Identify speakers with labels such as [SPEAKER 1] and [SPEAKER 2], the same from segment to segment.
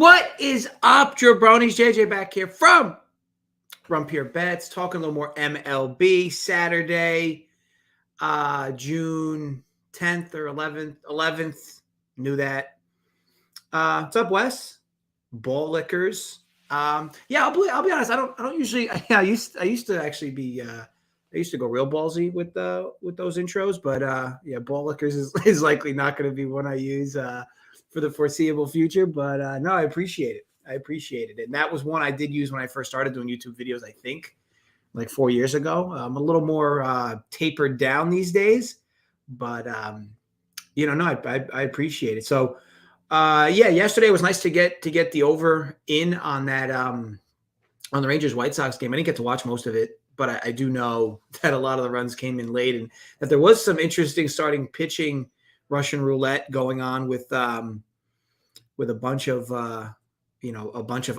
[SPEAKER 1] What is up, jabronis? JJ back here from Rumpier Bets, talking a little more MLB. Saturday, June 10th or 11th. Knew that. What's up, Wes? Ball lickers. I'll be honest. I don't usually. I used to actually be. I used to go real ballsy with those intros, but ball lickers is likely not going to be one I use for the foreseeable future. But no, I appreciate it. And that was one I did use when I first started doing YouTube videos, I think, like 4 years ago. I'm a little more tapered down these days, but I appreciate it. So yesterday was nice to get the over in on that on the Rangers White Sox game. I didn't get to watch most of it, but I do know that a lot of the runs came in late, and that there was some interesting starting pitching Russian roulette going on with a bunch of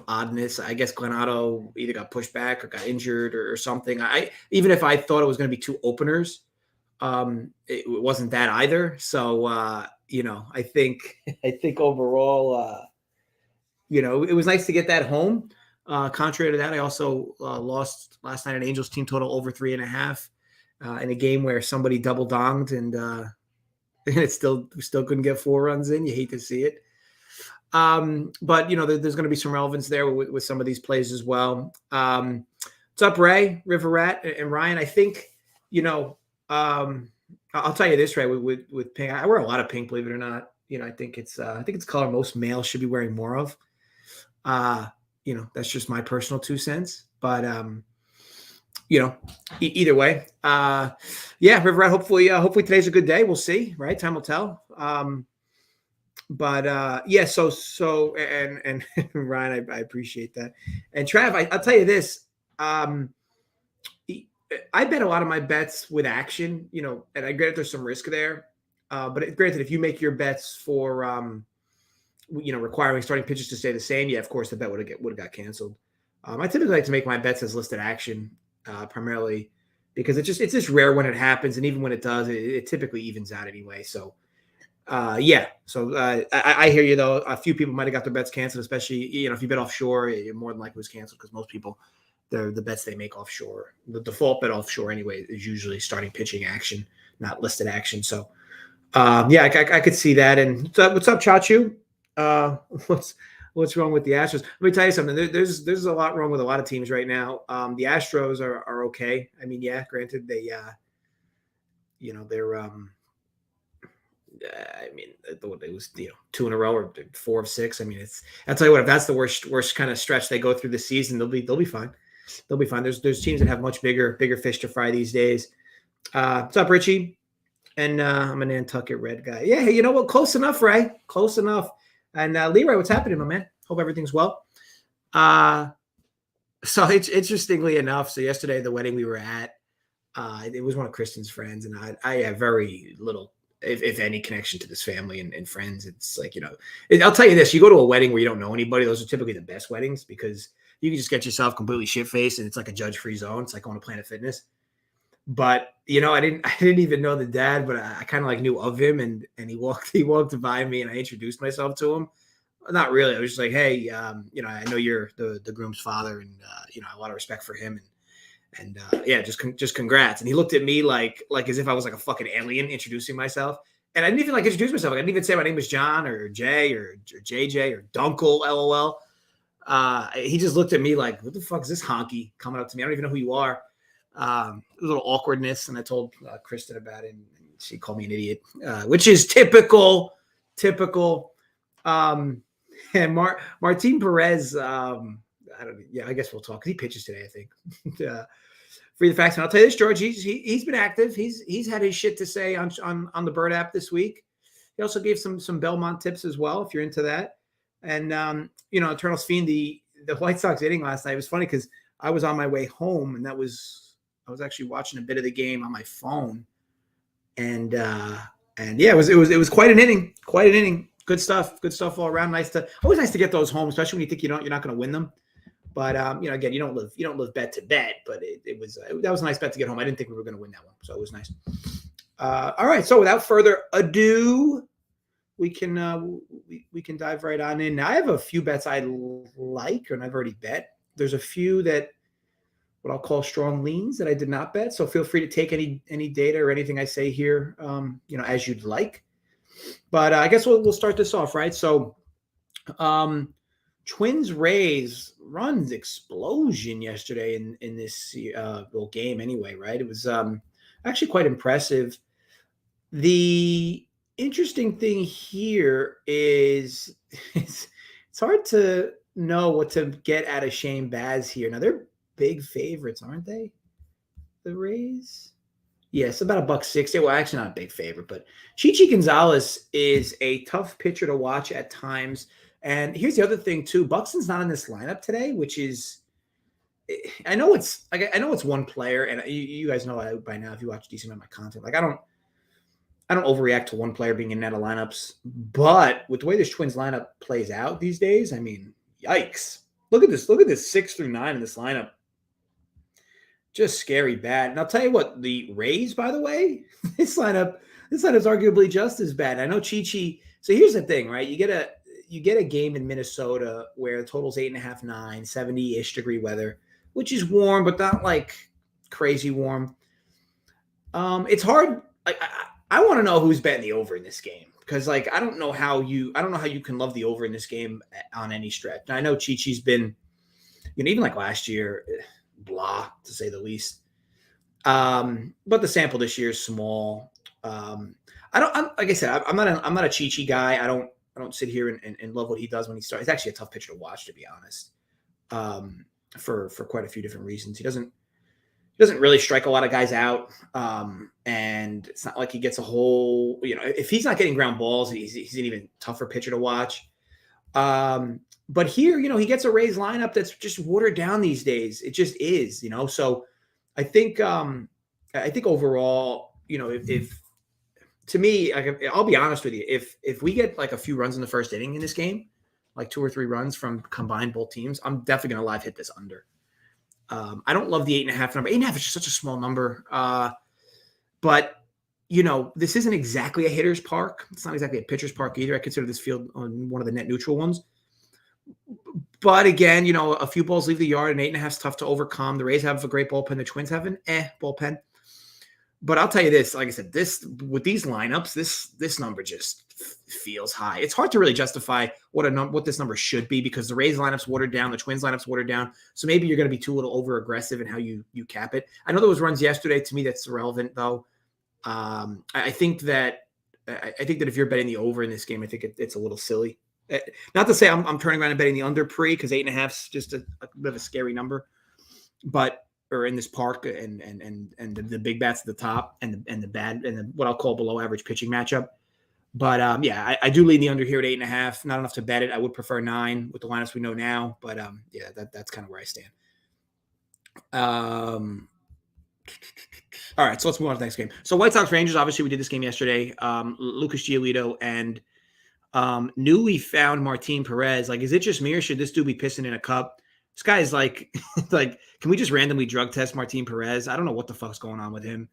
[SPEAKER 1] oddness. I guess Glenado either got pushed back or got injured or something. Even if I thought it was going to be two openers, it wasn't that either. So I think overall, it was nice to get that home. Contrary to that, I also lost last night an Angels team total over 3.5 in a game where somebody double donged and it still couldn't get 4 runs in. You hate to see it. But there's going to be some relevance there with some of these plays as well. What's up, Ray, River Rat, and Ryan? I think, I'll tell you this, Ray, with pink. I wear a lot of pink, believe it or not. I think it's a color most males should be wearing more of. That's just my personal 2 cents. But either way, River Rat. Hopefully today's a good day. We'll see, right? Time will tell. So and Ryan, I appreciate that. And Trav, I'll tell you this. I bet a lot of my bets with action, and I get there's some risk there. But granted, if you make your bets for, requiring starting pitchers to stay the same, of course the bet would have got canceled. I typically like to make my bets as listed action, primarily because it's just rare when it happens, and even when it does, it typically evens out anyway. So. I hear you though. A few people might have got their bets canceled, especially if you bet offshore, it more than likely was canceled because most people, the bets they make offshore, the default bet offshore anyway is usually starting pitching action, not listed action. So I could see that. And what's up, Chachu? What's wrong with the Astros? Let me tell you something. There's a lot wrong with a lot of teams right now. The Astros are okay. I mean, granted they they're it was 2 in a row or 4 of 6. I mean, I'll tell you what, if that's the worst kind of stretch they go through the season, they'll be fine. They'll be fine. There's teams that have much bigger fish to fry these days. What's up, Richie? And I'm a Nantucket Red guy. Yeah, hey, you know what? Close enough, Ray. Close enough. And Leroy, what's happening, my man? Hope everything's well. So it's interestingly enough, so yesterday the wedding we were at, it was one of Kristen's friends, and I have very little, if any, connection to this family and friends. It's like, I'll tell you this, you go to a wedding where you don't know anybody, those are typically the best weddings because you can just get yourself completely shit-faced and it's like a judge-free zone. It's like going to Planet Fitness. But, I didn't even know the dad, but I kind of like knew of him, and he walked by me and I introduced myself to him. Not really. I was just like, hey, I know you're the groom's father, and, I have a lot of respect for him. And just congrats. And he looked at me like as if I was like a fucking alien introducing myself. And I didn't even introduce myself. I didn't even say my name was John or Jay or JJ or Dunkel, LOL. He just looked at me like, what the fuck is this honky coming up to me? I don't even know who you are. A little awkwardness. And I told Kristen about it, and she called me an idiot, which is typical. And Martin Perez, I guess we'll talk because he pitches today, I think. For the facts, and I'll tell you this, George, he's been active. He's had his shit to say on the Bird app this week. He also gave some Belmont tips as well, if you're into that. And Eternal's Fiend, the White Sox inning last night, it was funny because I was on my way home, and I was actually watching a bit of the game on my phone, and it was quite an inning. Good stuff all around. Always nice to get those home, especially when you think you're not going to win them. But again, you don't live bet to bet, but that was a nice bet to get home. I didn't think we were going to win that one, so it was nice. All right, so without further ado, we can dive right on in. Now, I have a few bets I like, and I've already bet. There's a few that what I'll call strong leans that I did not bet. So feel free to take any data or anything I say here, as you'd like. But I guess we'll start this off, right? So, Twins Rays runs explosion yesterday in this little game anyway, right? It was actually quite impressive. The interesting thing here is it's hard to know what to get out of Shane Baz here. Now they're big favorites, aren't they? The Rays? Yes, about $1.60. Well, actually not a big favorite, but Chichi Gonzalez is a tough pitcher to watch at times. And here's the other thing too. Buxton's not in this lineup today, which is I know it's one player, and you guys know that by now if you watch decent amount of my content. Like I don't overreact to one player being in net of lineups, but with the way this Twins lineup plays out these days, I mean, yikes. Look at this 6 through 9 in this lineup. Just scary bad. And I'll tell you what, the Rays, by the way, this lineup is arguably just as bad. I know Chichi. So here's the thing, right? You get a game in Minnesota where the total's 8.5, 9, 70-ish degree weather, which is warm, but not like crazy warm. It's hard. I want to know who's betting the over in this game because, I don't know how you can love the over in this game on any stretch. Now, I know Chichi's been, even like last year, blah to say the least. But the sample this year is small. Like I said, I'm not a Chichi guy. I don't sit here and love what he does when he starts. He's actually a tough pitcher to watch, to be honest. For quite a few different reasons. He doesn't really strike a lot of guys out. And it's not like he gets a whole, if he's not getting ground balls, he's an even tougher pitcher to watch. But here, he gets a Rays lineup that's just watered down these days. It just is, so I think overall, if to me, I'll be honest with you, if we get like a few runs in the first inning in this game, like 2 or 3 runs from combined both teams, I'm definitely going to live hit this under. I don't love the 8.5 number. 8.5 is just such a small number. But, this isn't exactly a hitter's park. It's not exactly a pitcher's park either. I consider this field on one of the net neutral ones. But again, a few balls leave the yard, and 8.5 is tough to overcome. The Rays have a great bullpen. The Twins have an bullpen. But I'll tell you this, like I said, with these lineups, this number just feels high. It's hard to really justify what this number should be because the Rays lineup's watered down, the Twins lineup's watered down. So maybe you're going to be too little over aggressive in how you cap it. I know there was runs yesterday. To me, that's irrelevant though. I think that if you're betting the over in this game, I think it's a little silly. Not to say I'm turning around and betting the under because 8.5 is just a bit of a scary number, or in this park and the big bats at the top and the bad and what I'll call below average pitching matchup. But I do lean the under here at 8.5. Not enough to bet it. I would prefer 9 with the lineups we know now. But that's kind of where I stand. All right, so let's move on to the next game. So White Sox Rangers. Obviously, we did this game yesterday. Lucas Giolito and newly found Martin Perez. Like, is it just me or should this dude be pissing in a cup? This guy is like, can we just randomly drug test Martin Perez? I don't know what the fuck's going on with him.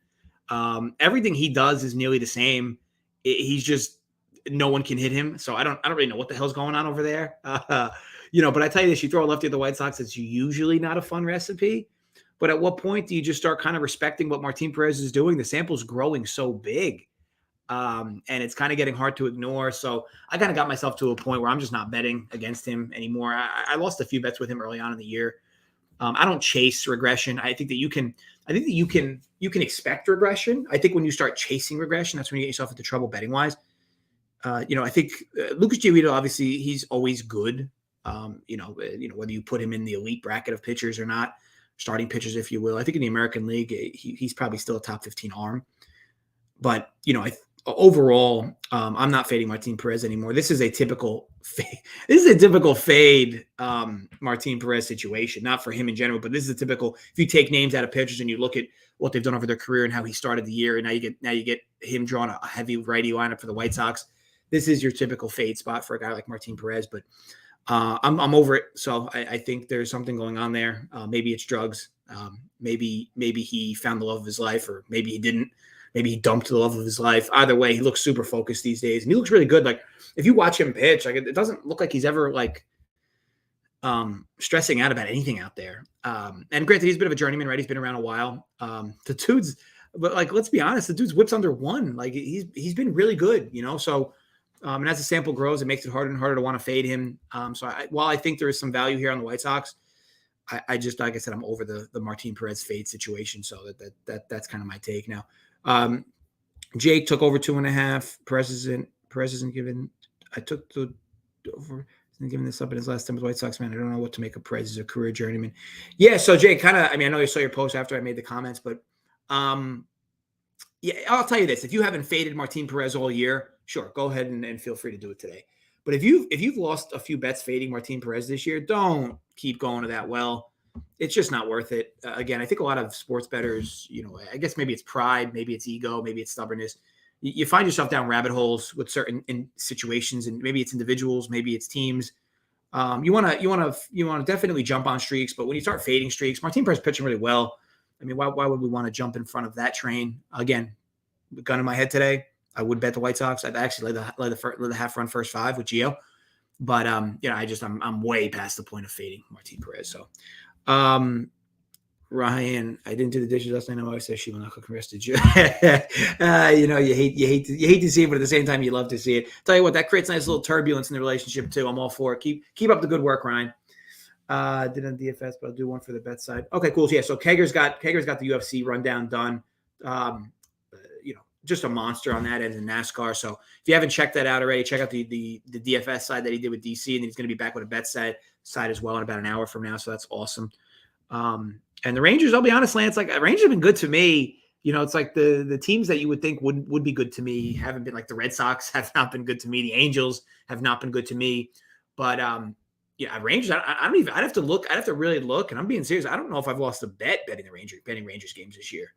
[SPEAKER 1] Everything he does is nearly the same. He's just, no one can hit him. So I don't really know what the hell's going on over there. But I tell you this, you throw a lefty at the White Sox, it's usually not a fun recipe. But at what point do you just start kind of respecting what Martin Perez is doing? The sample's growing so big. And it's kind of getting hard to ignore. So I kind of got myself to a point where I'm just not betting against him anymore. I lost a few bets with him early on in the year. I don't chase regression. I think that you can expect regression. I think when you start chasing regression, that's when you get yourself into trouble betting wise. I think Lucas Giolito, obviously he's always good. Whether you put him in the elite bracket of pitchers or not, starting pitchers, if you will. I think in the American League, he's probably still a top 15 arm. But, overall, I'm not fading Martin Perez anymore. This is a typical fade Martin Perez situation, not for him in general, but this is a typical, if you take names out of pitchers and you look at what they've done over their career and how he started the year, and now you get him drawing a heavy righty lineup for the White Sox. This is your typical fade spot for a guy like Martin Perez, but I'm over it. So I think there's something going on there. Maybe it's drugs. Maybe he found the love of his life, or maybe he didn't. maybe he dumped the love of his life. Either way, he looks super focused these days, and he looks really good. Like if you watch him pitch, like it doesn't look like he's ever like stressing out about anything out there. And granted, he's a bit of a journeyman, right? He's been around a while. The dude's, but like, let's be honest, the dude's whips under 1. Like he's been really good, So, and as the sample grows, it makes it harder and harder to want to fade him. So while I think there is some value here on the White Sox, I just, like I said, I'm over the Martin Perez fade situation. So that's kind of my take now. Jake took over 2.5. Perez isn't given. I took the over. Giving this up in his last time with White Sox, man. I don't know what to make of Perez as a career journeyman. Yeah, so Jay, I know you saw your post after I made the comments, but yeah, I'll tell you this. If you haven't faded Martin Perez all year, sure, go ahead and feel free to do it today. But if you've lost a few bets fading Martin Perez this year, don't keep going to that well. It's just not worth it. Again, I think a lot of sports bettors, I guess maybe it's pride, maybe it's ego, maybe it's stubbornness. You find yourself down rabbit holes with certain situations, and maybe it's individuals, maybe it's teams. You want to definitely jump on streaks, but when you start fading streaks, Martin Perez pitching really well. I mean, why would we want to jump in front of that train? Again, gun in my head today, I would bet the White Sox. I'd actually lay the half run first 5 with Gio, but I'm way past the point of fading Martin Perez. So, Ryan, I didn't do the dishes last night. My wife says she will not cook the rest of you. You hate to see it, but at the same time, you love to see it. Tell you what, that creates nice little turbulence in the relationship too. I'm all for it. Keep up the good work, Ryan. Did on DFS, but I'll do one for the bet side. Okay, cool. Yeah, so Kager's got the UFC rundown done. Just a monster on that end in NASCAR. So if you haven't checked that out already, check out the DFS side that he did with DC, and he's going to be back with a bet side as well in about an hour from now. So that's awesome. And the Rangers, I'll be honest, Lance, like Rangers have been good to me. It's like the teams that you would think would be good to me haven't been. Like the Red Sox have not been good to me. The Angels have not been good to me. But Rangers, I don't even. I'd have to look. I'd have to really look. And I'm being serious. I don't know if I've lost a bet betting Rangers games this year.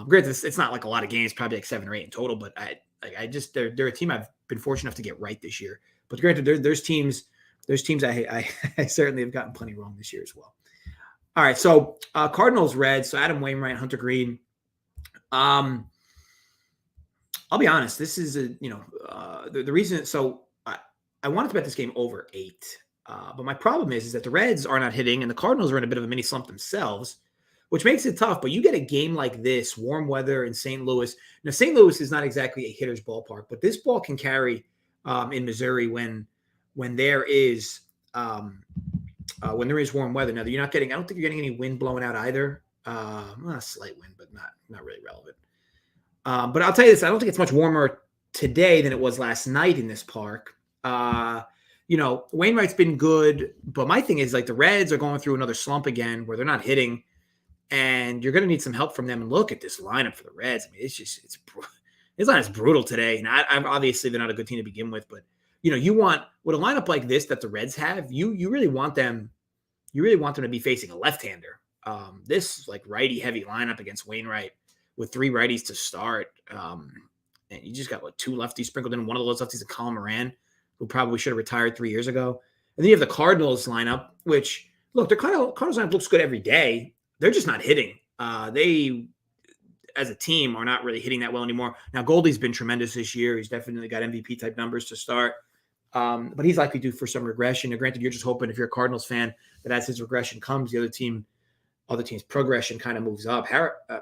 [SPEAKER 1] Granted, it's not like a lot of games, probably like 7 or 8 in total. But they're a team I've been fortunate enough to get right this year. But granted, there's teams I certainly have gotten plenty wrong this year as well. All right, so Cardinals, Reds. So Adam Wainwright, Hunter Green. I'll be honest. This is the reason. So I wanted to bet this game over 8, but my problem is that the Reds are not hitting, and the Cardinals are in a bit of a mini slump themselves, which makes it tough. But you get a game like this, warm weather in St. Louis. Now, St. Louis is not exactly a hitter's ballpark, but this ball can carry in Missouri when there is. When there is warm weather. Now, you're not getting, I don't think you're getting any wind blowing out either. A slight wind, but not really relevant. But I'll tell you this, I don't think it's much warmer today than it was last night in this park. Wainwright's been good, but my thing is like the Reds are going through another slump again where they're not hitting, and you're going to need some help from them. And look at this lineup for the Reds. I mean, it's not as brutal today. And I'm obviously they're not a good team to begin with, but you want with a lineup like this that the Reds have, you really want them to be facing a left-hander. This like righty heavy lineup against Wainwright with 3 righties to start. And you just got 2 lefties sprinkled in. One of those lefties is Colin Moran, who probably should have retired 3 years ago. And then you have the Cardinals lineup, which look, the Cardinals lineup looks good every day. They're just not hitting. They, as a team, are not really hitting that well anymore. Now, Goldie's been tremendous this year. He's definitely got MVP type numbers to start. But he's likely due for some regression. And granted, you're just hoping if you're a Cardinals fan that as his regression comes, the other team's progression kind of moves up.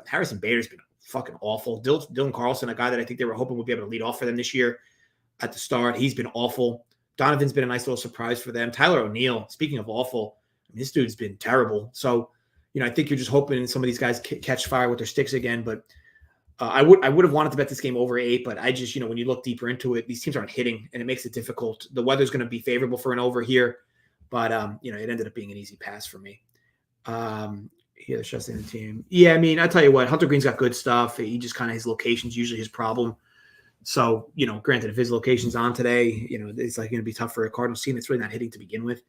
[SPEAKER 1] Harrison Bader's been fucking awful. Dylan Carlson, a guy that I think they were hoping would be able to lead off for them this year at the start, he's been awful. Donovan's been a nice little surprise for them. Tyler O'Neill, speaking of awful, this dude's been terrible. So, I think you're just hoping some of these guys catch fire with their sticks again. But I would have wanted to bet this game over 8, but I just, when you look deeper into it, these teams aren't hitting, and it makes it difficult. The weather's going to be favorable for an over here, but it ended up being an easy pass for me. Yeah, the shots in the team. Yeah, I mean, I tell you what, Hunter Green's got good stuff. He just kind of his location's usually his problem. So, granted, if his location's on today, it's like going to be tough for a Cardinals team that's really not hitting to begin with.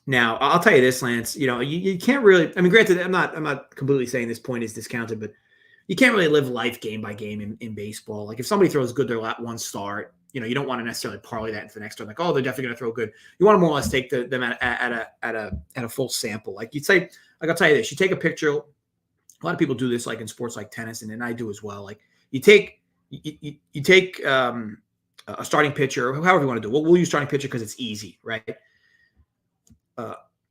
[SPEAKER 1] Now, I'll tell you this, Lance. You can't really. I mean, granted, I'm not completely saying this point is discounted, but you can't really live life game by game in baseball. Like if somebody throws good their one start, you don't want to necessarily parlay that into the next one. Like, oh, they're definitely going to throw good. You want to more or less take them at a full sample. Like you'd say, like I'll tell you this: you take a picture a lot of people do this like in sports like tennis, and I do as well. Like you take a starting pitcher, or however you want to do it. We'll use starting pitcher because it's easy, right?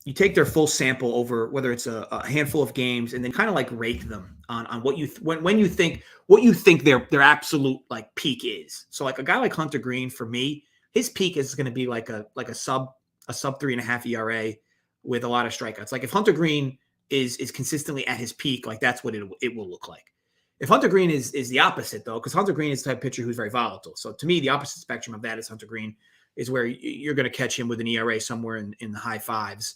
[SPEAKER 1] You take their full sample over whether it's a handful of games, and then kind of like rate them on what you when you think what you think their absolute like peak is. So like a guy like Hunter Green, for me, his peak is going to be like a sub 3.5 ERA with a lot of strikeouts. Like if Hunter Green is consistently at his peak, like that's what it will look like. If Hunter Green is the opposite, though, because Hunter Green is the type of pitcher who's very volatile. So to me, the opposite spectrum of that is Hunter Green is where you're going to catch him with an ERA somewhere in the high fives,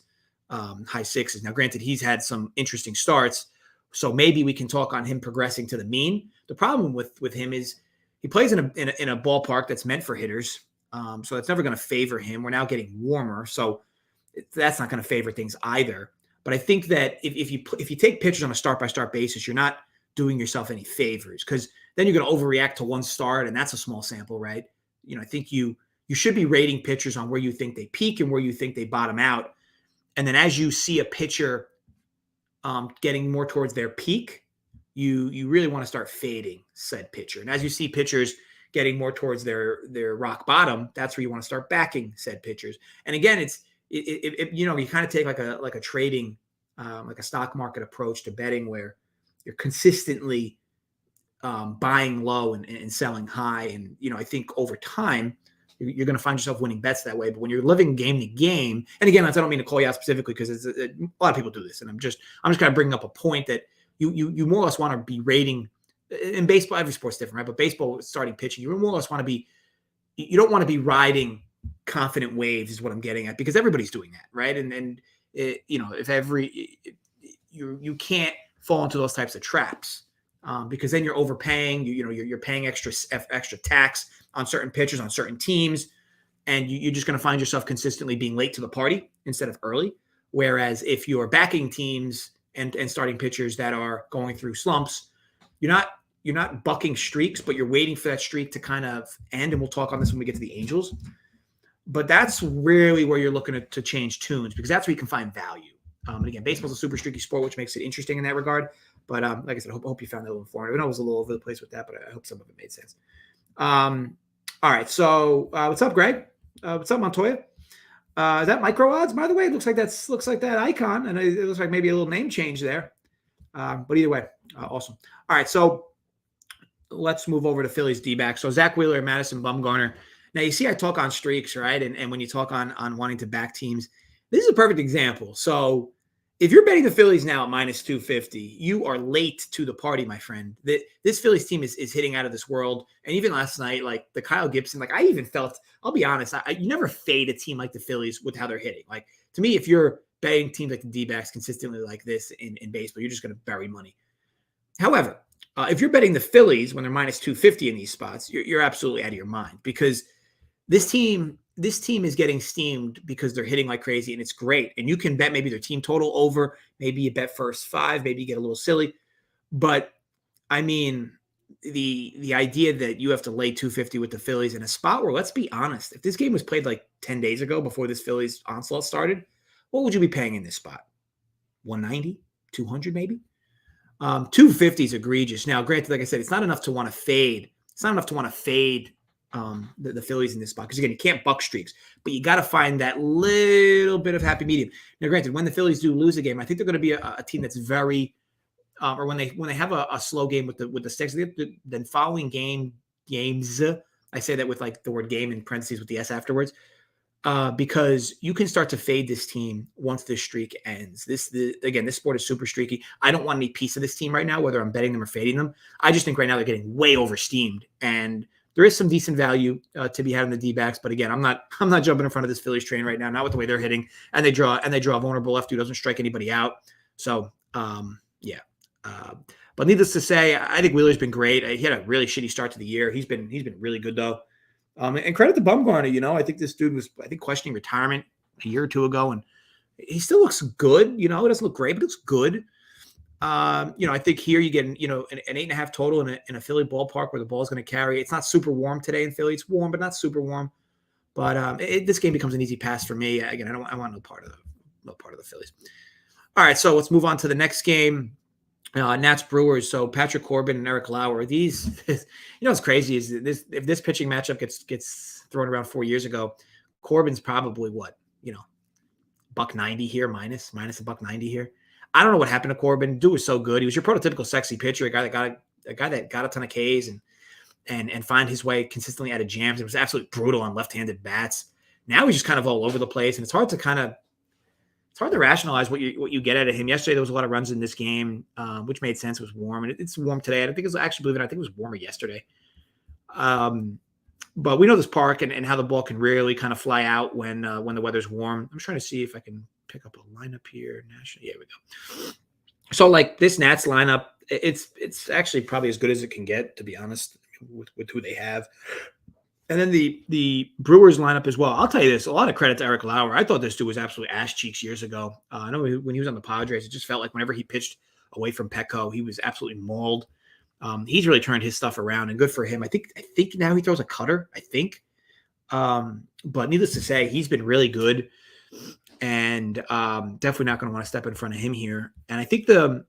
[SPEAKER 1] high sixes. Now, granted, he's had some interesting starts, so maybe we can talk on him progressing to the mean. The problem with him is he plays in a ballpark that's meant for hitters, so that's never going to favor him. We're now getting warmer, so that's not going to favor things either. But I think that if you take pitchers on a start-by-start basis, you're not doing yourself any favors, because then you're going to overreact to one start, and that's a small sample, right? I think you should be rating pitchers on where you think they peak and where you think they bottom out. And then as you see a pitcher getting more towards their peak, you really want to start fading said pitcher. And as you see pitchers getting more towards their rock bottom, that's where you want to start backing said pitchers. And again, you kind of take like a trading, like a stock market approach to betting, where you're consistently buying low and selling high. And, I think over time, you're going to find yourself winning bets that way. But when you're living game to game, and again, I don't mean to call you out specifically, because a lot of people do this. And I'm just kind of bringing up a point that you more or less want to be rating. In baseball, every sport's different, right? But baseball, starting pitching, you more or less want to be, you don't want to be riding confident waves is what I'm getting at, because everybody's doing that, right? And if you can't fall into those types of traps, because then you're overpaying. You're paying extra tax on certain pitchers on certain teams, and you're just going to find yourself consistently being late to the party instead of early. Whereas if you're backing teams and starting pitchers that are going through slumps, you're not bucking streaks, but you're waiting for that streak to kind of end. And we'll talk on this when we get to the Angels. But that's really where you're looking to change tunes, because that's where you can find value. And again, baseball's a super streaky sport, which makes it interesting in that regard. But like I said, I hope you found that a little informative. I know I was a little over the place with that, but I hope some of it made sense. All right. So what's up, Greg? What's up, Montoya? Is that micro odds, by the way? It looks like that icon, and it looks like maybe a little name change there. But either way, awesome. All right. So let's move over to Phillies D-backs. So Zach Wheeler and Madison Bumgarner. Now, you see I talk on streaks, right? And when you talk on wanting to back teams, this is a perfect example. So if you're betting the Phillies now at minus 250, you are late to the party, my friend. This Phillies team is hitting out of this world. And even last night, like the Kyle Gibson, like I even felt, I'll be honest, you never fade a team like the Phillies with how they're hitting. Like to me, if you're betting teams like the D-backs consistently like this in baseball, you're just going to bury money. However, if you're betting the Phillies when they're minus 250 in these spots, you're absolutely out of your mind, because this team is getting steamed because they're hitting like crazy, and it's great. And you can bet maybe their team total over, maybe you bet first 5, maybe you get a little silly. But I mean, the idea that you have to lay 250 with the Phillies in a spot where, let's be honest, if this game was played like 10 days ago before this Phillies onslaught started, what would you be paying in this spot? 190, 200 maybe? 250 is egregious. Now, granted, like I said, it's not enough to want to fade. It's not enough to want to fade the Phillies in this spot, because again, you can't buck streaks, but you got to find that little bit of happy medium. Now, granted, when the Phillies do lose a game, I think they're going to be a team that's very, or when they have a slow game with the sticks, then following games, I say that with like the word game in parentheses with the S afterwards, because you can start to fade this team once this streak ends. Again, this sport is super streaky. I don't want any piece of this team right now, whether I'm betting them or fading them. I just think right now they're getting way oversteamed, and there is some decent value to be had in the D-backs. But again, I'm not jumping in front of this Phillies train right now, not with the way they're hitting, and they draw a vulnerable left who doesn't strike anybody out. So yeah. But needless to say, I think Wheeler's been great. He had a really shitty start to the year. He's been really good though. And credit to Bumgarner. I think this dude was, questioning retirement a year or two ago, and he still looks good. It doesn't look great, but it looks good. I think here you get an 8.5 total in a Philly ballpark where the ball is going to carry. It's not super warm today in Philly. It's warm, but not super warm. But this game becomes an easy pass for me. Again, I want no part of the Phillies. All right, so let's move on to the next game. Nats Brewers. So Patrick Corbin and Eric Lauer. These, what's crazy is this: if this pitching matchup gets thrown around 4 years ago, Corbin's probably what $190 here, minus $190 here. I don't know what happened to Corbin. Dude was so good. He was your prototypical sexy pitcher, a guy that got a ton of Ks and find his way consistently out of jams. It was absolutely brutal on left-handed bats. Now he's just kind of all over the place, and it's hard to rationalize what you get out of him. Yesterday there was a lot of runs in this game, which made sense. It was warm, and it's warm today. I think it was actually, believe it or not, I think it was warmer yesterday. But we know this park and how the ball can really kind of fly out when the weather's warm. I'm trying to see if I can pick up a lineup here. National, yeah, we go. So like this Nats lineup, it's actually probably as good as it can get, to be honest, with who they have. And then the Brewers lineup as well. I'll tell you this, a lot of credit to Eric Lauer. I thought this dude was absolutely ass cheeks years ago. I know when he was on the Padres, it just felt like whenever he pitched away from Petco, he was absolutely mauled. He's really turned his stuff around, and good for him. I think now he throws a cutter, I think. But needless to say, he's been really good, and definitely not going to want to step in front of him here. And I think the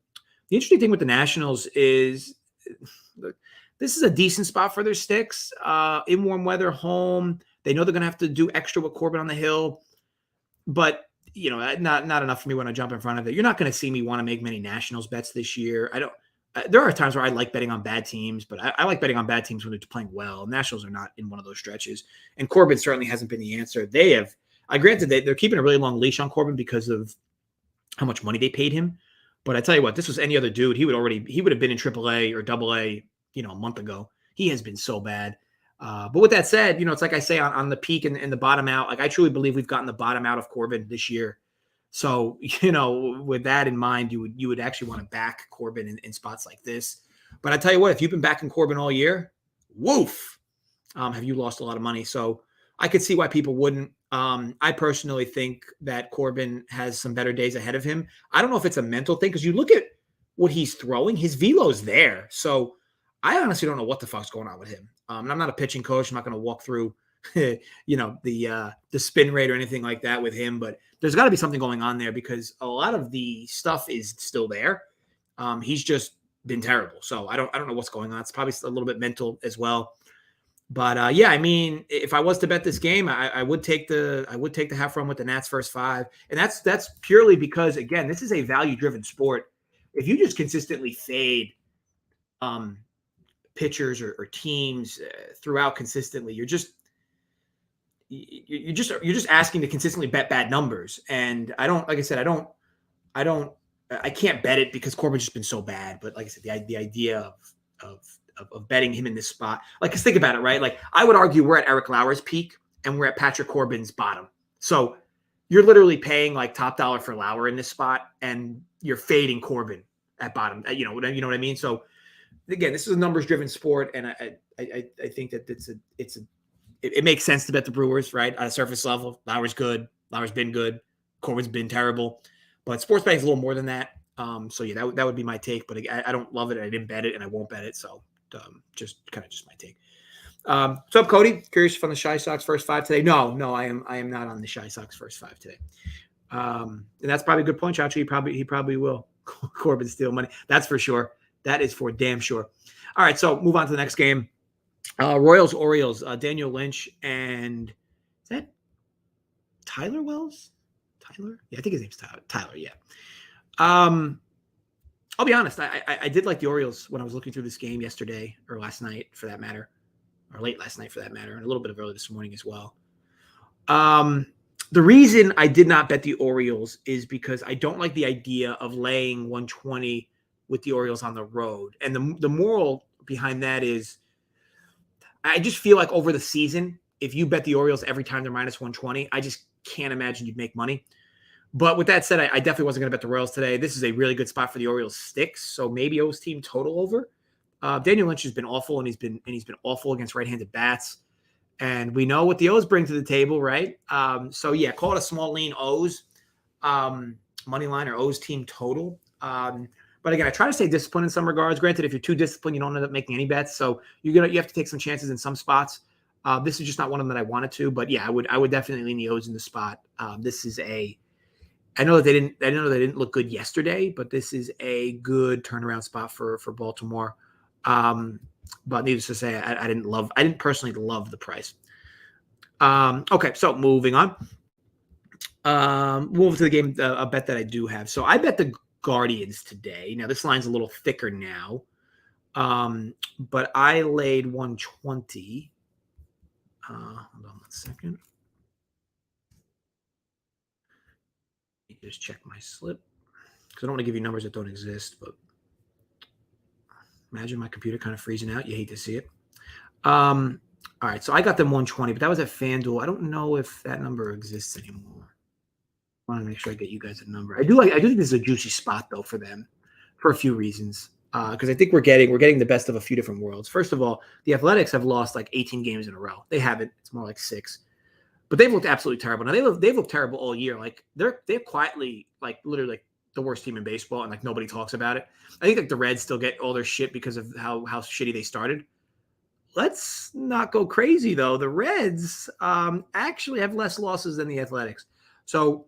[SPEAKER 1] interesting thing with the Nationals is this is a decent spot for their sticks. In warm weather, home. They know they're going to have to do extra with Corbin on the hill, but not enough for me when I jump in front of it. You're not going to see me want to make many Nationals bets this year. I don't. There are times where I like betting on bad teams, but I like betting on bad teams when they're playing well. Nationals are not in one of those stretches, and Corbin certainly hasn't been the answer. Granted, they're keeping a really long leash on Corbin because of how much money they paid him. But I tell you what, this was any other dude, he would have been in AAA or AA, a month ago. He has been so bad. But with that said, it's like I say on the peak and the bottom out. Like I truly believe we've gotten the bottom out of Corbin this year. So, with that in mind, you would actually want to back Corbin in spots like this. But I tell you what, if you've been backing Corbin all year, woof, have you lost a lot of money? So I could see why people wouldn't. I personally think that Corbin has some better days ahead of him. I don't know if it's a mental thing because you look at what he's throwing, his velo's there. So I honestly don't know what the fuck's going on with him. And I'm not a pitching coach. I'm not going to walk through the spin rate or anything like that with him, but there's got to be something going on there because a lot of the stuff is still there. He's just been terrible. So I don't know what's going on. It's probably a little bit mental as well. But yeah, I mean, if I was to bet this game, I would take the half run with the Nats first 5. And that's purely because, again, this is a value-driven sport. If you just consistently fade pitchers or teams throughout consistently, you're just asking to consistently bet bad numbers. And I can't bet it because Corbin's just been so bad. But like I said, the idea of betting him in this spot, like, cause think about it, right? Like I would argue we're at Eric Lauer's peak and we're at Patrick Corbin's bottom. So you're literally paying like top dollar for Lauer in this spot and you're fading Corbin at bottom. You know what I mean? So again, this is a numbers driven sport. And I think that it makes sense to bet the Brewers, right? On a surface level, Lauer's good. Lauer's been good. Corbin's been terrible. But sports betting is a little more than that. So yeah, that would be my take. But I don't love it. I didn't bet it, and I won't bet it. So just my take. What's up, Cody? Curious if on the Shy Sox first 5 today? No, I am not on the Shy Sox first 5 today. And that's probably a good point, Chacho. He probably will. Corbin steal money. That's for sure. That is for damn sure. All right, so move on to the next game. Royals, Orioles, Daniel Lynch, and is that Tyler Wells? Tyler? Yeah, I think his name's Tyler, yeah. I'll be honest, I did like the Orioles when I was looking through this game yesterday or last night for that matter, or late last night for that matter, and a little bit of early this morning as well. The reason I did not bet the Orioles is because I don't like the idea of laying 120 with the Orioles on the road. And the moral behind that is I just feel like over the season, if you bet the Orioles every time they're minus 120, I just can't imagine you'd make money. But with that said, I definitely wasn't going to bet the Royals today. This is a really good spot for the Orioles sticks. So maybe O's team total over. Daniel Lynch has been awful, and he's been awful against right-handed bats. And we know what the O's bring to the table, right? So yeah, call it a small lean O's money line or O's team total. But again, I try to stay disciplined in some regards. Granted, if you're too disciplined, you don't end up making any bets. So you have to take some chances in some spots. This is just not one of them that I wanted to. But yeah, I would definitely lean the O's in the spot. This is a I know that they didn't look good yesterday, but this is a good turnaround spot for Baltimore. But needless to say, I didn't personally love the price. Okay, so moving on. Move to the game, a bet that I do have. So I bet the Guardians today. Now this line's a little thicker now, but I laid 120. Hold on 1 second. Let me just check my slip because I don't want to give you numbers that don't exist. But imagine my computer kind of freezing out. You hate to see it. All right, so I got them 120, but that was at FanDuel. I don't know if that number exists anymore. I want to make sure I get you guys a number. I do think this is a juicy spot though for them, for a few reasons. Because I think we're getting the best of a few different worlds. First of all, the Athletics have lost like 18 games in a row. They haven't. It's more like 6. But they've looked absolutely terrible. Now they've looked terrible all year. Like they're quietly like literally like the worst team in baseball, and like nobody talks about it. I think like the Reds still get all their shit because of how shitty they started. Let's not go crazy though. The Reds actually have less losses than the Athletics. So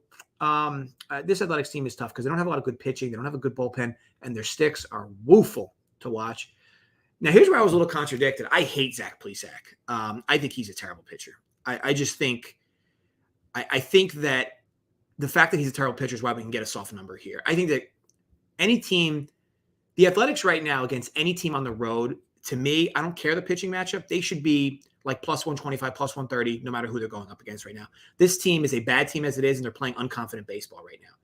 [SPEAKER 1] this Athletics team is tough because they don't have a lot of good pitching. They don't have a good bullpen, and their sticks are woeful to watch. Now, here's where I was a little contradicted. I hate Zach Plesac. I think he's a terrible pitcher. I just think I think that the fact that he's a terrible pitcher is why we can get a soft number here. I think that any team, the Athletics right now against any team on the road, to me, I don't care the pitching matchup. They should be like plus 125, plus 130, no matter who they're going up against right now. This team is a bad team as it is, and they're playing unconfident baseball right now.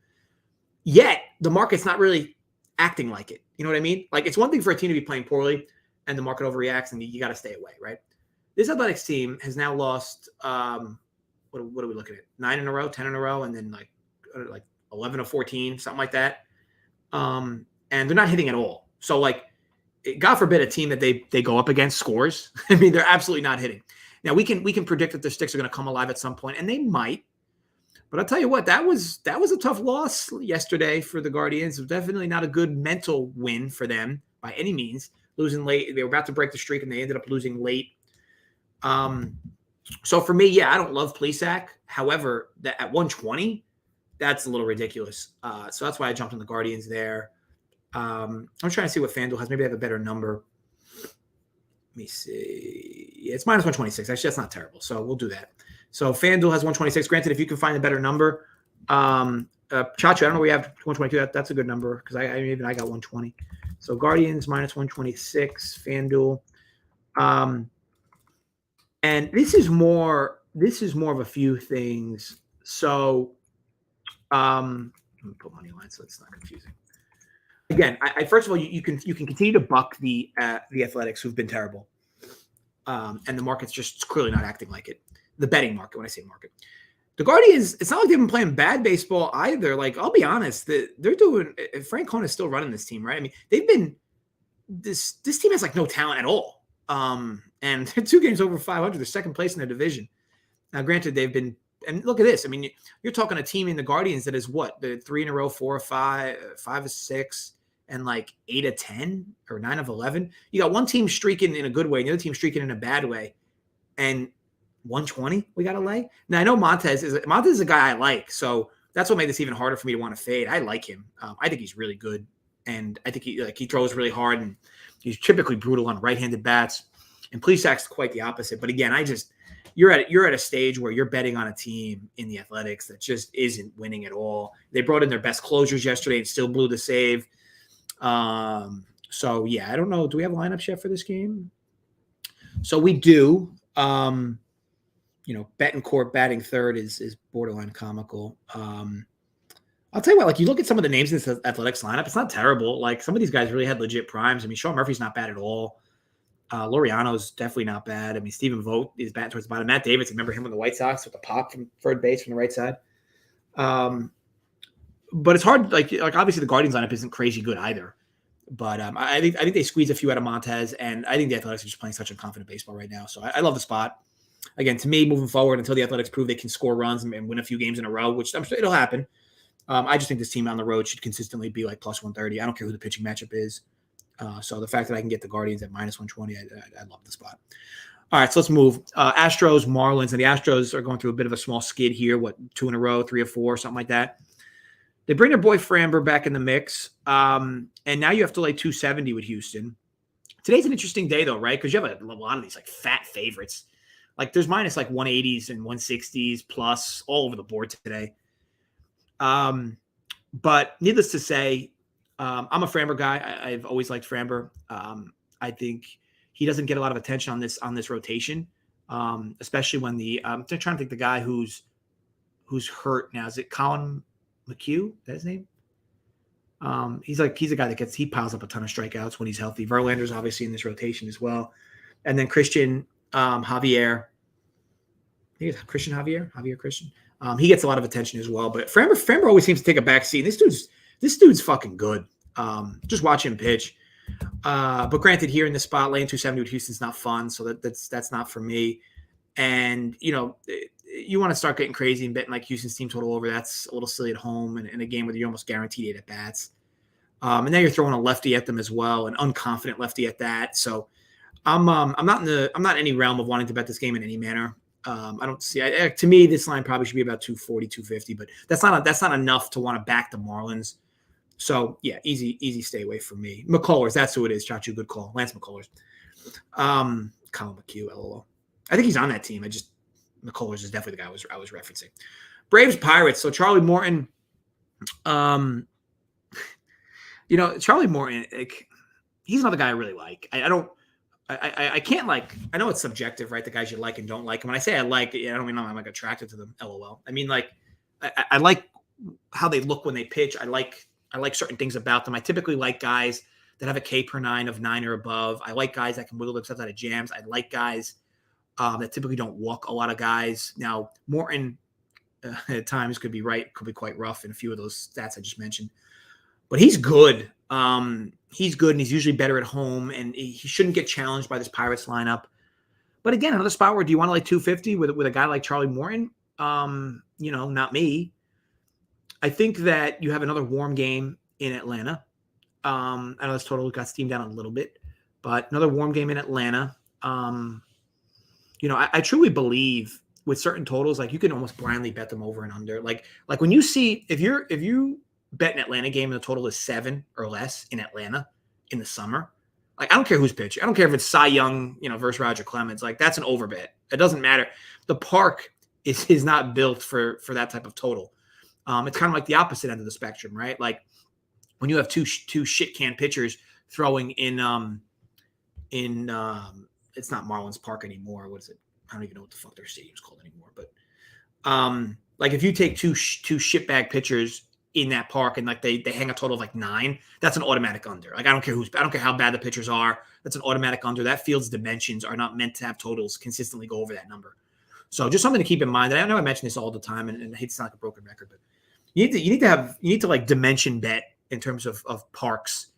[SPEAKER 1] Yet, the market's not really acting like it. You know what I mean? Like, it's one thing for a team to be playing poorly, and the market overreacts, and you got to stay away, right? This Athletics team has now lost, what are we looking at? 9 in a row, 10 in a row, and then like 11 or 14, something like that. And they're not hitting at all. So, like, God forbid a team that they go up against scores. I mean, they're absolutely not hitting. Now we can predict that their sticks are going to come alive at some point, and they might. But I'll tell you what, that was a tough loss yesterday for the Guardians. It was definitely not a good mental win for them by any means. Losing late, they were about to break the streak, and they ended up losing late. So for me, yeah, I don't love Plesac. However, that at 120, that's a little ridiculous. So that's why I jumped on the Guardians there. I'm trying to see what FanDuel has. Maybe they have a better number. Let me see. Yeah, it's minus 126. Actually, that's not terrible. So we'll do that. So FanDuel has 126. Granted, if you can find a better number, Chacho, I don't know where you have 122. That's a good number because I got 120. So Guardians minus 126. FanDuel. And this is more of a few things. So let me put money line so it's not confusing. Again, I first of all, you can continue to buck the Athletics, who've been terrible, and the market's just clearly not acting like it. The betting market, when I say market, the Guardians, it's not like they've been playing bad baseball either. Like, I'll be honest, they're doing. Frank Cohen is still running this team, right? I mean, they've been this team has like no talent at all, and 2 games over 500. They're second place in their division. Now, granted, they've been. And look at this. I mean, you're talking a team in the Guardians that is what? The 3 in a row, 4 or 5, 5 or 6, and like 8 of 10 or 9 of 11. You got one team streaking in a good way, and the other team streaking in a bad way. And 120 we got to lay. Now, I know Montez is a guy I like, so that's what made this even harder for me to want to fade. I like him. I think he's really good, and I think he throws really hard, and he's typically brutal on right-handed bats. And Plesac's quite the opposite. But again, you're at a stage where you're betting on a team in the Athletics that just isn't winning at all. They brought in their best closers yesterday and still blew the save. So yeah, I don't know. Do we have lineups yet for this game? So we do. Bettencourt batting third is borderline comical. I'll tell you what, like, you look at some of the names in this Athletics lineup, it's not terrible. Like, some of these guys really had legit primes. I mean, Sean Murphy's not bad at all. Laureano's definitely not bad. I mean, Stephen Vogt is batting towards the bottom. Matt Davis, remember him on the White Sox with the pop from third base from the right side. But it's hard. Like obviously the Guardians lineup isn't crazy good either. But I think they squeeze a few out of Montez, and I think the Athletics are just playing such unconfident baseball right now. So I love the spot. Again, to me, moving forward until the Athletics prove they can score runs and win a few games in a row, which I'm sure it'll happen. I just think this team on the road should consistently be like plus 130. I don't care who the pitching matchup is. So the fact that I can get the Guardians at minus 120, I love the spot. All right, so let's move. Astros, Marlins, and the Astros are going through a bit of a small skid here. What, 2 in a row, 3 or 4, something like that. They bring their boy Framber back in the mix. And now you have to lay 270 with Houston. Today's an interesting day, though, right? Because you have a lot of these like fat favorites. Like there's minus like 180s and 160s plus all over the board today. But needless to say, I'm a Framber guy. I've always liked Framber. I think he doesn't get a lot of attention on this rotation, especially when I'm trying to think the guy who's hurt now. Is it Colin McHugh? Is that his name? He's a guy that he piles up a ton of strikeouts when he's healthy. Verlander's obviously in this rotation as well, and then Christian Javier. I think it's Christian Javier Christian. He gets a lot of attention as well, but Framber always seems to take a back seat. This dude's fucking good. Just watch him pitch. But granted, here in the spot, laying 270 with Houston's not fun, so that's not for me. And you want to start getting crazy and betting like Houston's team total over. That's a little silly at home and in a game where you're almost guaranteed 8 at bats. And now you're throwing a lefty at them as well, an unconfident lefty at that. So I'm not in any realm of wanting to bet this game in any manner. I don't see. To me, this line probably should be about 240, 250, but that's not enough to want to back the Marlins. So yeah, easy stay away from me. McCullers, that's who it is. Chachu, good call. Lance McCullers. Colin McHugh, LOL. I think he's on that team. McCullers is definitely the guy I was referencing. Braves Pirates. So Charlie Morton. Charlie Morton. He's another guy I really like. I can't like. I know it's subjective, right? The guys you like and don't like. And when I say I like, I don't mean I'm like attracted to them. LOL. I mean like I like how they look when they pitch. I like certain things about them. I typically like guys that have a K per 9 of 9 or above. I like guys that can wiggle themselves out of jams. I like guys that typically don't walk a lot of guys. Now, Morton at times could be quite rough in a few of those stats I just mentioned. But he's good. He's good, and he's usually better at home, and he shouldn't get challenged by this Pirates lineup. But again, another spot where do you want to like 250 with a guy like Charlie Morton? Not me. I think that you have another warm game in Atlanta. I know this total got steamed down a little bit, but another warm game in Atlanta. I truly believe with certain totals, like you can almost blindly bet them over and under. Like when you see if you bet an Atlanta game and the total is 7 or less in Atlanta in the summer, like I don't care who's pitching. I don't care if it's Cy Young, versus Roger Clemens. Like that's an overbet. It doesn't matter. The park is not built for that type of total. It's kind of like the opposite end of the spectrum, right? Like when you have two shit can pitchers throwing in it's not Marlins Park anymore. What is it? I don't even know what the fuck their stadium's called anymore. But like if you take two shitbag pitchers in that park and like they hang a total of like 9, that's an automatic under. Like I don't care how bad the pitchers are. That's an automatic under. That field's dimensions are not meant to have totals consistently go over that number. So just something to keep in mind. I know I mention this all the time, and I hate to sound like a broken record, but you need to like dimension bet in terms of parks.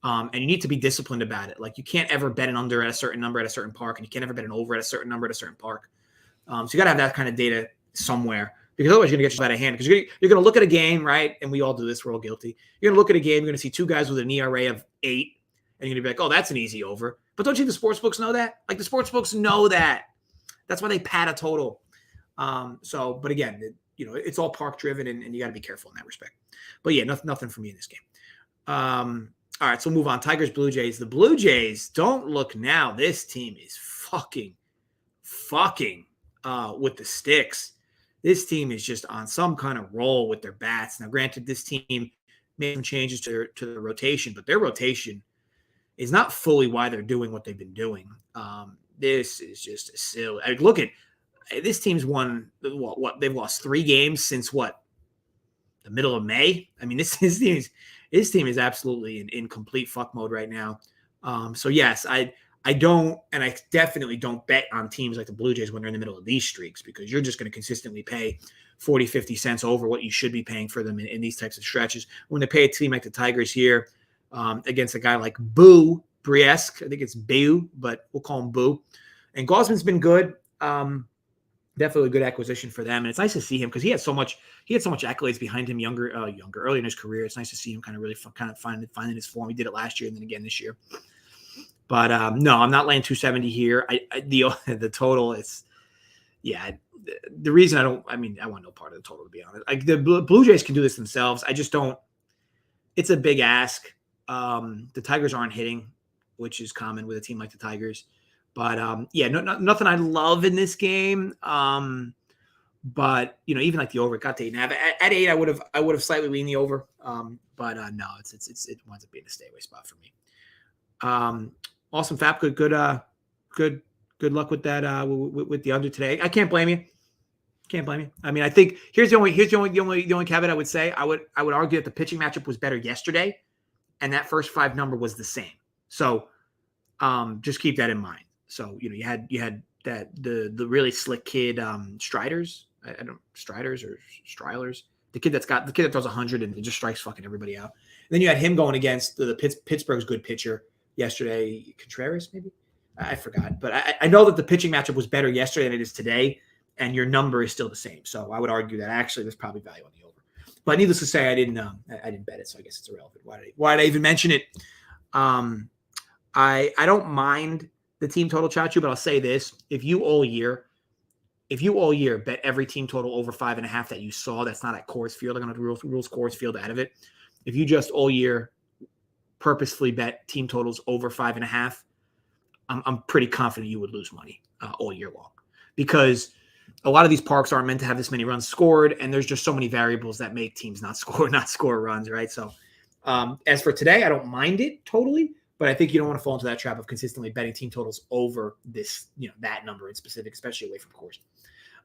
[SPEAKER 1] And you need to be disciplined about it. Like you can't ever bet an under at a certain number at a certain park, and you can't ever bet an over at a certain number at a certain park. So you got to have that kind of data somewhere, because otherwise you're going to get out of hand. Because you're going to look at a game, right? And we all do this. We're all guilty. You're going to look at a game. You're going to see 2 guys with an ERA of 8, and you're going to be like, oh, that's an easy over. But don't you think the sports books know that? Like the sports books know that. That's why they pad a total. But again, it's all park driven, and you got to be careful in that respect. But yeah, nothing for me in this game. All right, so we'll move on. Tigers, Blue Jays. The Blue Jays, don't look now. This team is fucking with the sticks. This team is just on some kind of roll with their bats. Now, granted, this team made some changes to the rotation, but their rotation is not fully why they're doing what they've been doing. This is just a silly. Look at this team's won what they've lost 3 games since the middle of May. I mean, this team is absolutely in complete fuck mode right now. So yes, I don't, and I definitely don't bet on teams like the Blue Jays when they're in the middle of these streaks, because you're just going to consistently pay 40, 50 cents over what you should be paying for them in these types of stretches. When they pay a team like the Tigers here against a guy like Boo Briesk, I think it's Boo, but we'll call him Boo. And Gosman's been good. Definitely a good acquisition for them. And it's nice to see him because he had so much accolades behind him early in his career. It's nice to see him kind of really finding his form. He did it last year and then again this year. But no, I'm not laying 270 here. The total is, the reason I want no part of the total, to be honest. Like the Blue Jays can do this themselves. I just don't. It's a big ask. The Tigers aren't hitting, which is common with a team like the Tigers. But nothing I love in this game. But even like the over, it got to 8.5. At 8, I would have slightly leaned the over. But no, it winds up being a stay away spot for me. Awesome, Fap. Good luck with that. With the under today. I can't blame you. Can't blame you. I mean, I think here's the only caveat I would say. I would argue that the pitching matchup was better yesterday, and that first 5 number was the same. So, just keep that in mind. So, you had that the really slick kid, Striders. Striders or Strilers. The kid that throws 100 and just strikes fucking everybody out. And then you had him going against the Pittsburgh's good pitcher yesterday, Contreras maybe. I forgot, but I know that the pitching matchup was better yesterday than it is today, and your number is still the same. So I would argue that actually there's probably value on the over. But needless to say, I didn't bet it, so I guess it's irrelevant. Why did I even mention it? I don't mind the team total, Chachu, but I'll say this: if you all year bet every team total over 5.5 that you saw, that's not at Coors Field. I'm going to rules Coors Field out of it. If you just all year purposefully bet team totals over 5.5, I'm pretty confident you would lose money all year long, because a lot of these parks aren't meant to have this many runs scored, and there's just so many variables that make teams not score runs, right? So as for today, I don't mind it totally, but I think you don't want to fall into that trap of consistently betting team totals over this, that number in specific, especially away from Coors.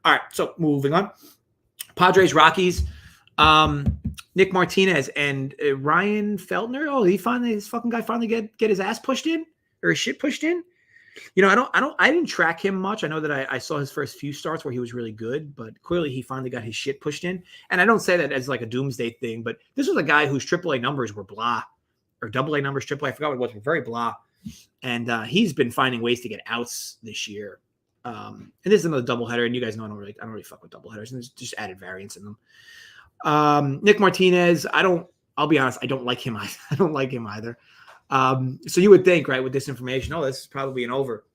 [SPEAKER 1] All right, so moving on. Padres Rockies. Nick Martinez and Ryan Feldner. Oh, this fucking guy finally get his ass pushed in, or his shit pushed in. I didn't track him much. I know that I saw his first few starts where he was really good, but clearly he finally got his shit pushed in. And I don't say that as like a doomsday thing, but this was a guy whose AAA numbers were blah, or AA numbers, AAA, I forgot what it was, were very blah. And he's been finding ways to get outs this year. And this is another doubleheader, and you guys know I don't really fuck with doubleheaders, and there's just added variance in them. Nick Martinez, I'll be honest, I don't like him either. So you would think, right, with this information, this is probably an over.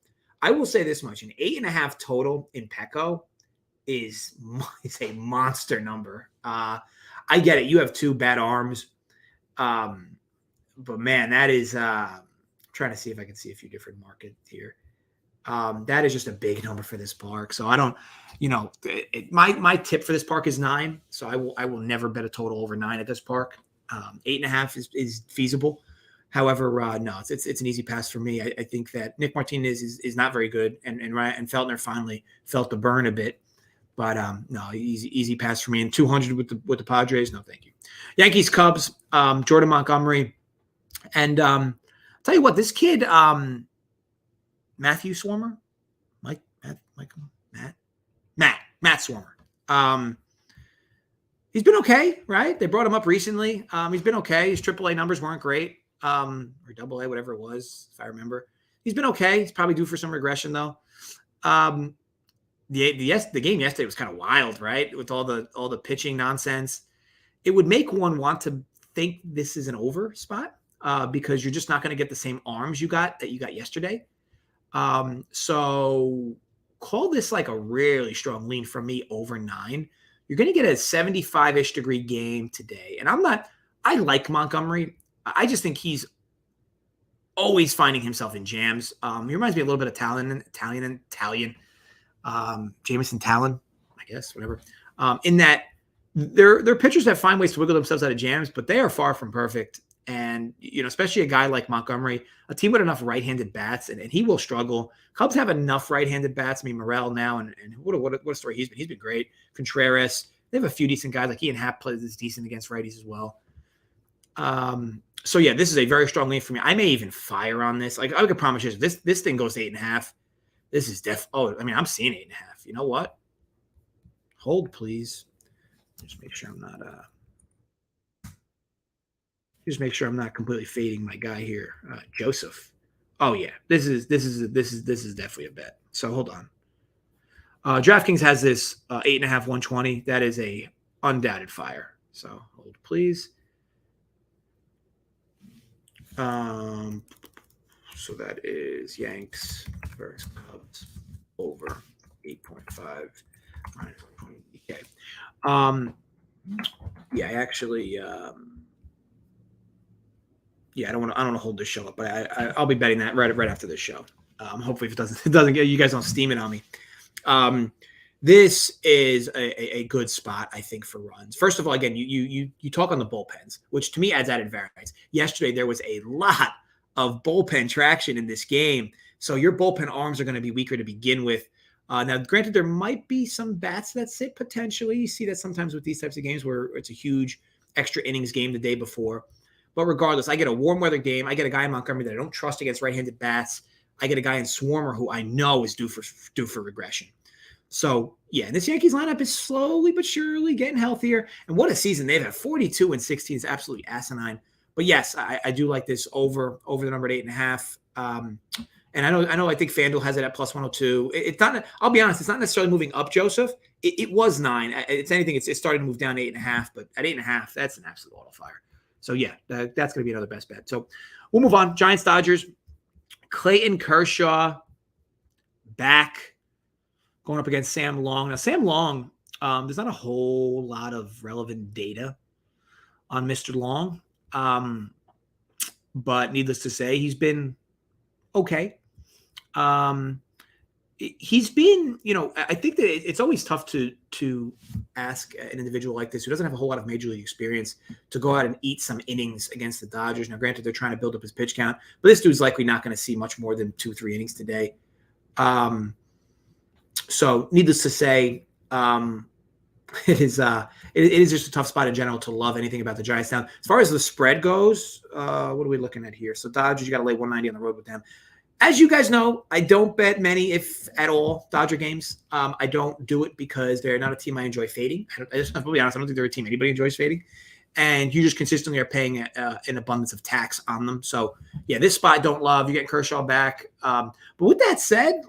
[SPEAKER 1] I will say this much: an 8.5 total in Petco is a monster number. I get it. You have 2 bad arms. But man, that is, trying to see if I can see a few different markets here. That is just a big number for this park. So I don't, my tip for this park is 9. So I will never bet a total over 9 at this park. 8.5 is feasible. However, no, it's an easy pass for me. I think that Nick Martinez is not very good, and Feldner finally felt the burn a bit. But no, easy pass for me. And 200 with the Padres, no, thank you. Yankees, Cubs, Jordan Montgomery, and tell you what, this kid, Matthew Swarmer, Matt Swarmer. He's been okay, right? They brought him up recently. He's been okay. His AAA numbers weren't great. Or AA, whatever it was, if I remember. He's been okay. He's probably due for some regression, though. The game yesterday was kind of wild, right? With all the pitching nonsense. It would make one want to think this is an over spot, because you're just not going to get the same arms you got yesterday. So call this like a really strong lean from me over 9. You're going to get a 75-ish degree game today. And I like Montgomery. I just think he's always finding himself in jams. He reminds me a little bit of Italian. Jameson Talon, I guess, whatever. In that they're pitchers that find ways to wiggle themselves out of jams, but they are far from perfect. And, especially a guy like Montgomery, a team with enough right-handed bats, and he will struggle. Cubs have enough right-handed bats. I mean, Morel now, and what a story he's been. He's been great. Contreras. They have a few decent guys. Like Ian Happ plays decent against righties as well. So yeah, this is a very strong lean for me. I may even fire on this. Like I could promise you, this thing goes to 8.5. This is I'm seeing 8.5. You know what? Hold, please. Just make sure I'm not completely fading my guy here, Joseph. Oh yeah, this is definitely a bet. So hold on. DraftKings has this 8.5 120. That is a undoubted fire. So hold, please. So that is Yanks versus Cubs over 8.5. Okay. Yeah, I actually, yeah, I don't want to hold this show up, but I'll be betting that right after this show. Hopefully, if it doesn't get you guys don't steam it on me. This is a good spot, I think, for runs. First of all, again, you talk on the bullpens, which to me adds added variance. Yesterday, there was a lot of bullpen traction in this game, so your bullpen arms are going to be weaker to begin with. Now, granted, there might be some bats that sit potentially. You see that sometimes with these types of games where it's a huge extra innings game the day before. But regardless, I get a warm weather game. I get a guy in Montgomery that I don't trust against right-handed bats. I get a guy in Swarmer who I know is due for regression. So, yeah, this Yankees lineup is slowly but surely getting healthier. And what a season they've had. 42-16 is absolutely asinine. But yes, I do like this over the number at 8.5. And I think FanDuel has it at plus 102. It's not. I'll be honest. It's not necessarily moving up, Joseph. It was 9. It's anything. It started to move down to 8.5. But at 8.5, that's an absolute auto fire. So yeah, that's going to be another best bet. So we'll move on. Giants Dodgers. Clayton Kershaw back going up against Sam Long. Now Sam Long, there's not a whole lot of relevant data on Mr. Long, but needless to say, he's been okay. He's been, I think that it's always tough to ask an individual like this who doesn't have a whole lot of major league experience to go out and eat some innings against the Dodgers. Now, granted, they're trying to build up his pitch count, but this dude's likely not going to see much more than 2-3 innings today. So needless to say, it is just a tough spot in general to love anything about the Giants. Now, as far as the spread goes, what are we looking at here? So Dodgers, you got to lay 190 on the road with them. As you guys know, I don't bet many, if at all, Dodger games. I don't do it because they're not a team I enjoy fading. I'll be honest, I don't think they're a team anybody enjoys fading. And you just consistently are paying an abundance of tax on them. So, yeah, this spot I don't love. You're getting Kershaw back. But with that said,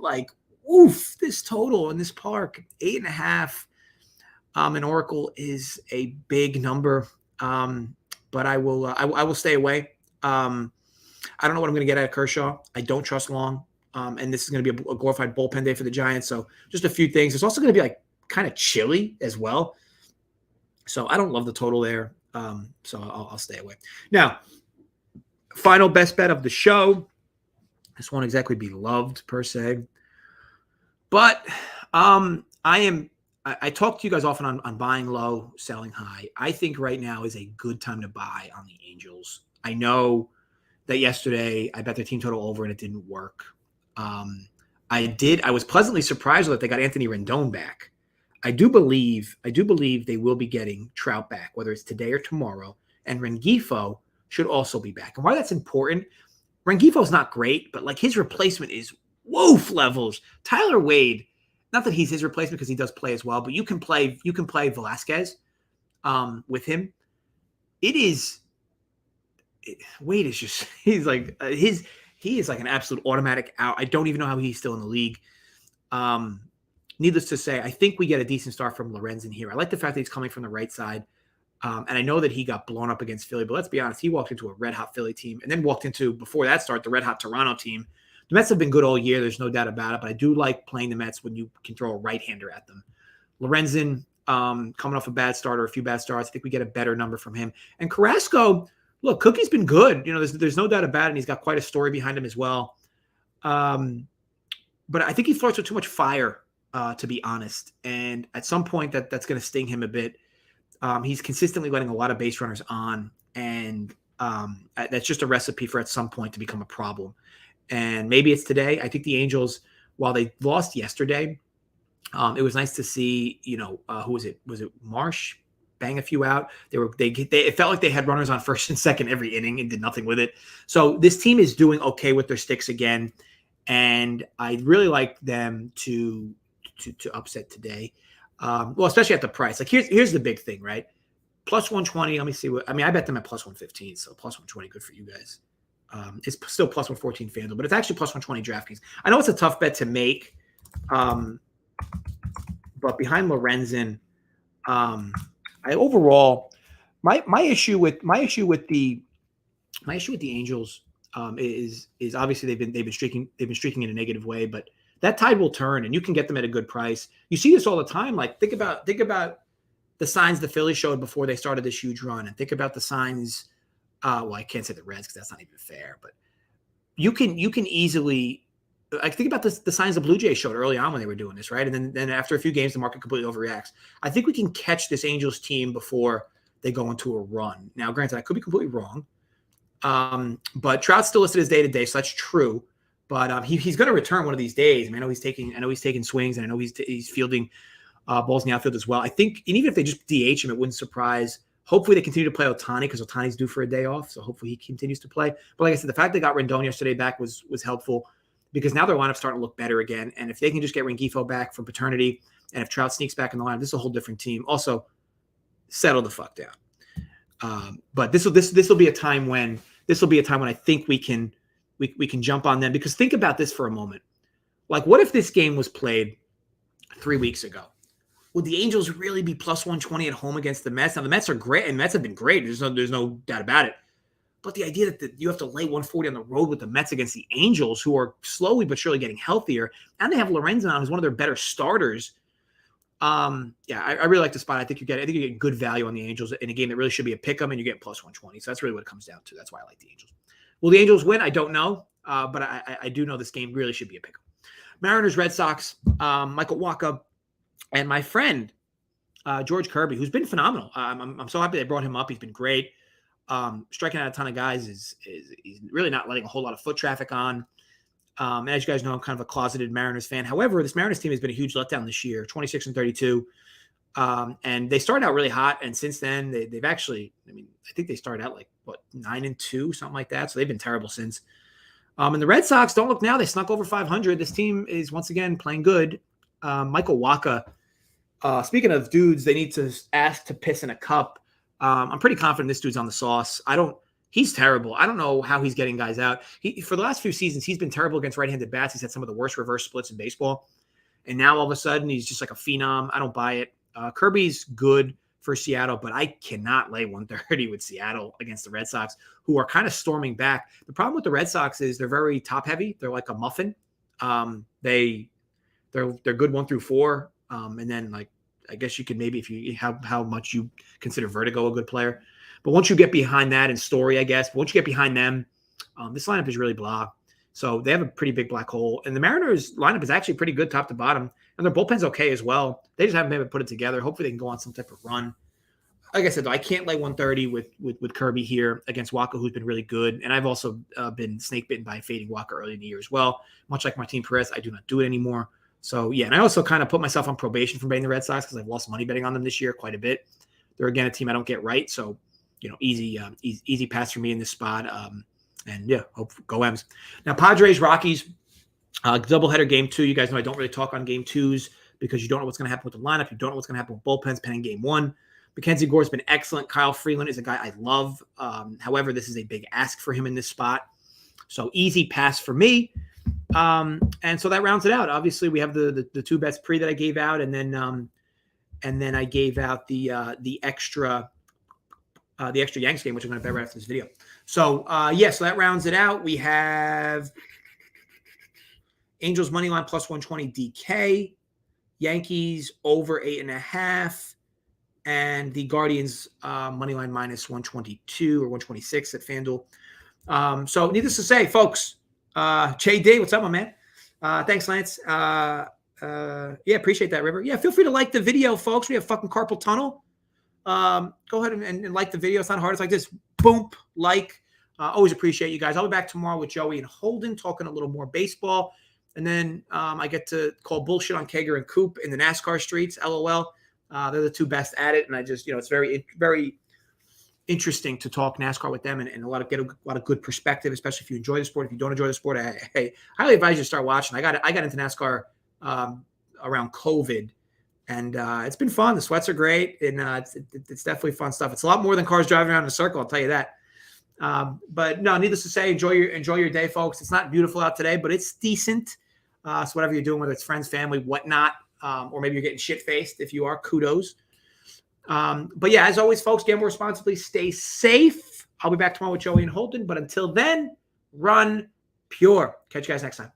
[SPEAKER 1] this total in this park, 8.5 in Oracle is a big number. But I will stay away. I don't know what I'm going to get out of Kershaw. I don't trust Long. And this is going to be a glorified bullpen day for the Giants. So just a few things. It's also going to be kind of chilly as well. So I don't love the total there. So I'll stay away. Now, final best bet of the show. This won't exactly be loved per se. But I talked to you guys often on buying low, selling high. I think right now is a good time to buy on the Angels. I know that yesterday I bet their team total over and it didn't work. I was pleasantly surprised that they got Anthony Rendon back. I do believe they will be getting Trout back, whether it's today or tomorrow. And Rengifo should also be back. And why that's important, Rengifo's not great, but his replacement is woof levels. Tyler Wade, not that he's his replacement because he does play as well, but you can play Velasquez with him. Wade is just he is like an absolute automatic out. I don't even know how he's still in the league. Needless to say, I think we get a decent start from Lorenzen here. I like the fact that he's coming from the right side. And I know that he got blown up against Philly, but let's be honest, he walked into a red-hot Philly team and then walked into, before that start, the red-hot Toronto team. The Mets have been good all year. There's no doubt about it, but I do like playing the Mets when you can throw a right-hander at them. Lorenzen, coming off a bad start or a few bad starts, I think we get a better number from him. And Carrasco, look, Cookie's been good. There's no doubt about it, and he's got quite a story behind him as well. But I think he flirts with too much fire, to be honest. And at some point, that's going to sting him a bit. He's consistently letting a lot of base runners on, and that's just a recipe for at some point to become a problem. And maybe it's today. I think the Angels, while they lost yesterday, it was nice to see, who was it? Was it Marsh? Bang a few out. It felt like they had runners on first and second every inning and did nothing with it. So this team is doing okay with their sticks again, and I'd really like them to upset today. Well, especially at the price. Here's the big thing, right? Plus 120. Let me see I bet them at plus 115. So plus 120, good for you guys. It's still plus 114 FanDuel, but it's actually plus 120 DraftKings. I know it's a tough bet to make, but behind Lorenzen, overall, my issue with the Angels is obviously they've been streaking in a negative way, but that tide will turn and you can get them at a good price. You see this all the time. Like think about the signs the Phillies showed before they started this huge run, and think about the signs. Well, I can't say the Reds because that's not even fair, but you can easily. I think about the signs the Blue Jays showed early on when they were doing this, right? And then after a few games, the market completely overreacts. I think we can catch this Angels team before they go into a run. Now, granted, I could be completely wrong, but Trout's still listed as day-to-day, so that's true. But he's going to return one of these days. I mean, I know he's taking swings, and I know he's fielding balls in the outfield as well. I think, and even if they just DH him, it wouldn't surprise. Hopefully, they continue to play Ohtani because Ohtani's due for a day off, so hopefully he continues to play. But like I said, the fact they got Rendon yesterday back was helpful, because now their lineup's starting to look better again. And if they can just get Rengifo back from paternity, and if Trout sneaks back in the lineup, this is a whole different team. Also, settle the fuck down. But this will be a time when I think we can jump on them, because think about this for a moment. Like, what if this game was played 3 weeks ago? Would the Angels really be plus 120 at home against the Mets? Now, the Mets are great, and Mets have been great. There's no doubt about it. But the idea that you have to lay 140 on the road with the Mets against the Angels, who are slowly but surely getting healthier, and they have Lorenzen on, who's one of their better starters. I really like the spot. I think you get good value on the Angels in a game that really should be a pick 'em, and you get plus 120. So that's really what it comes down to. That's why I like the Angels. Will the Angels win? I don't know, but I do know this game really should be a pick 'em. Mariners, Red Sox, Michael Wacha, and my friend George Kirby, who's been phenomenal. I'm so happy they brought him up. He's been great. Striking out a ton of guys is he's really not letting a whole lot of foot traffic on. And as you guys know, I'm kind of a closeted Mariners fan. However, this Mariners team has been a huge letdown this year, 26-32. And they started out really hot, and since then they've actually, I think they started out 9-2, something like that. So they've been terrible since. And the Red Sox, don't look now, they snuck over 500. This team is once again playing good. Michael Wacha, speaking of dudes they need to ask to piss in a cup, I'm pretty confident this dude's on the sauce. He's terrible. I don't know how he's getting guys out. For the last few seasons, he's been terrible against right-handed bats. He's had some of the worst reverse splits in baseball. And now all of a sudden, he's just like a phenom. I don't buy it. Kirby's good for Seattle, but I cannot lay 130 with Seattle against the Red Sox, who are kind of storming back. The problem with the Red Sox is they're very top-heavy. They're like a muffin. They're good 1 through 4. And then, I guess you could maybe, if you how much you consider Vertigo a good player. But once you get behind that, and Story, I guess, but once you get behind them, this lineup is really blah. So they have a pretty big black hole. And the Mariners lineup is actually pretty good top to bottom. And their bullpen's okay as well. They just haven't been able to put it together. Hopefully they can go on some type of run. Like I said, though, I can't lay 130 with Kirby here against Wacha, who's been really good. And I've also been snake bitten by fading Wacha early in the year as well. Much like Martin Perez, I do not do it anymore. So, yeah, and I also kind of put myself on probation from betting the Red Sox because I've lost money betting on them this year quite a bit. They're, again, a team I don't get right. So, easy pass for me in this spot. And, yeah, go M's. Now, Padres, Rockies, doubleheader game 2. You guys know I don't really talk on game 2s because you don't know what's going to happen with the lineup. You don't know what's going to happen with bullpens pending game 1. Mackenzie Gore's been excellent. Kyle Freeland is a guy I love. However, this is a big ask for him in this spot. So, easy pass for me. And so that rounds it out. Obviously, we have the 2 bets pre that I gave out, and then I gave out the extra Yanks game, which I'm going to bet right after this video. So so that rounds it out. We have Angels money line plus 120 DK, Yankees over 8.5, and the Guardians money line minus 122 or 126 at FanDuel. So needless to say, folks. JD, what's up, my man? Thanks, Lance. Appreciate that, River. Yeah, feel free to like the video, folks. We have fucking carpal tunnel. Go ahead and like the video. It's not hard. It's like this. Boom, like. Always appreciate you guys. I'll be back tomorrow with Joey and Holden talking a little more baseball. And then I get to call bullshit on Kager and Coop in the NASCAR streets. LOL. They're the 2 best at it. And I just, it's very, very interesting to talk NASCAR with them and get a lot of good perspective, especially if you enjoy the sport. If you don't enjoy the sport, I highly advise you to start watching. I got into NASCAR around COVID, and it's been fun. The sweats are great, and it's definitely fun stuff. It's a lot more than cars driving around in a circle, I'll tell you that. But no, needless to say, enjoy your day, folks. It's not beautiful out today, but it's decent. So whatever you're doing, whether it's friends, family, whatnot, or maybe you're getting shit-faced, if you are, kudos. But yeah, as always, folks, gamble responsibly, stay safe. I'll be back tomorrow with Joey and Holden. But until then, run pure. Catch you guys next time.